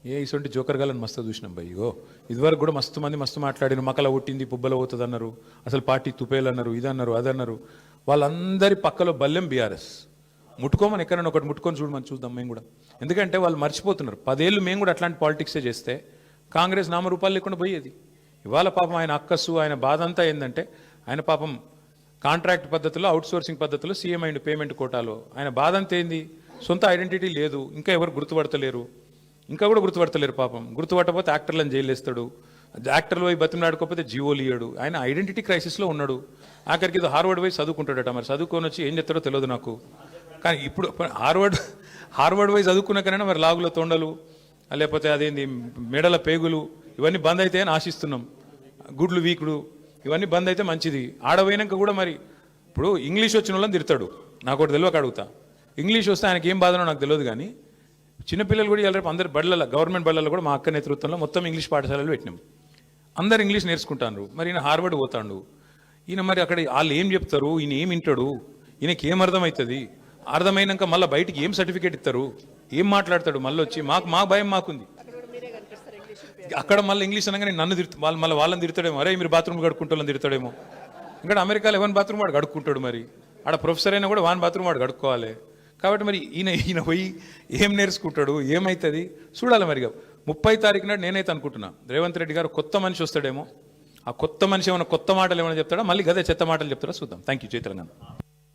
ఏ ఇటువంటి జోకర్ గాలని మస్తు చూసినాం భయ్. ఇగో ఇదివరకు కూడా మస్తు మంది మస్తు మాట్లాడిన మకల ఒట్టింది పుబ్బల పోతుంది అన్నారు, అసలు పార్టీ తుపేలు అన్నారు, ఇదన్నారు అదన్నారు. వాళ్ళందరి పక్కలో బల్లెం బీఆర్ఎస్. ముట్టుకోమని ఎక్కడైనా ఒకటి ముట్టుకొని చూడమని చూద్దాం మేము కూడా. ఎందుకంటే వాళ్ళు మర్చిపోతున్నారు 10 ఏళ్ళు మేము కూడా అట్లాంటి పాలిటిక్సే చేస్తే కాంగ్రెస్ నామరూపాలు లేకుండా పోయేది. ఇవాళ పాపం ఆయన అక్కస్సు ఆయన బాధ అంతా ఏంటంటే ఆయన పాపం కాంట్రాక్ట్ పద్ధతిలో అవుట్సోర్సింగ్ పద్ధతిలో సీఎం అయింది పేమెంట్ కోటాలో. ఆయన బాధ అంతా ఏంది, సొంత ఐడెంటిటీ లేదు, ఇంకా ఎవరు గుర్తుపడతలేరు, ఇంకా కూడా గుర్తుపడతలేరు పాపం. గుర్తుపట్టకపోతే యాక్టర్లను జైలు వేస్తాడు, యాక్టర్లు పోయి బతిమలాడుకోకపోతే జీవోలు ఇయ్యాడు. ఆయన ఐడెంటిటీ క్రైసిస్లో ఉన్నాడు. ఆఖరికి ఇది హార్వర్డ్ పోయి చదువుకుంటాడట, మరి చదువుకొని వచ్చి ఏం చెప్తాడో తెలియదు నాకు. కానీ ఇప్పుడు హార్వర్డ్ పోయి చదువుకున్నాకైనా మరి లాగుల తొండలు లేకపోతే అదేంది మెడల పేగులు ఇవన్నీ బంద్ అయితే అని ఆశిస్తున్నాం. గుడ్లు వీకుడు ఇవన్నీ బంద్ అయితే మంచిది. ఆడపోయినాక కూడా మరి ఇప్పుడు ఇంగ్లీష్ వచ్చిన వాళ్ళని తిడతాడు, నాకు ఒకటి తెలియక అడుగుతా. ఇంగ్లీష్ వస్తే ఆయనకి ఏం బాధనో నాకు తెలియదు. కానీ చిన్నపిల్లలు కూడా రేపు అందరు బళ్ళలో గవర్నమెంట్ బళ్ళలో కూడా మా అక్క నేతృత్వంలో మొత్తం ఇంగ్లీష్ పాఠశాలలు పెట్టినాం. అందరు ఇంగ్లీష్ నేర్చుకుంటాను. మరి ఈయన హార్వర్డ్ పోతాడు. ఈయన మరి అక్కడ వాళ్ళు ఏం చెప్తారు, ఈయన ఏం వింటాడు, ఈయనకి ఏం అర్థమవుతుంది, అర్థమైనాక మళ్ళీ బయటికి ఏం సర్టిఫికేట్ ఇస్తారు, ఏం మాట్లాడతాడు, మళ్ళీ వచ్చి మా భయం మాకుంది. అక్కడ మళ్ళీ ఇంగ్లీష్ అనగానే నన్ను మళ్ళీ వాళ్ళని తిడతాడేమో, అరే మీరు బాత్రూమ్ కడుక్కుంటోళ్ళని తిడతాడేమో. ఇంకా అమెరికాలో ఎవరి బాత్రూమ్ వాడు కడుక్కుంటాడు, మరి ఆడ ప్రొఫెసర్ అయినా కూడా వాని బాత్రూమ్ వాడు కడుక్కోవాలి. కాబట్టి మరి ఈయన పోయి ఏం నేర్చుకుంటాడు, ఏమవుతుంది చూడాలి. మరి 30 తారీఖు నాడు నేనైతే అనుకుంటున్నా రేవంత్ రెడ్డి గారు కొత్త మనిషి వస్తాడేమో. ఆ కొత్త మనిషి ఏమైనా కొత్త మాటలు ఏమైనా చెప్తాడా, మళ్ళీ గదే చెత్త మాటలు చెప్తాడా చూద్దాం. Thank you. జై తెలంగాణ.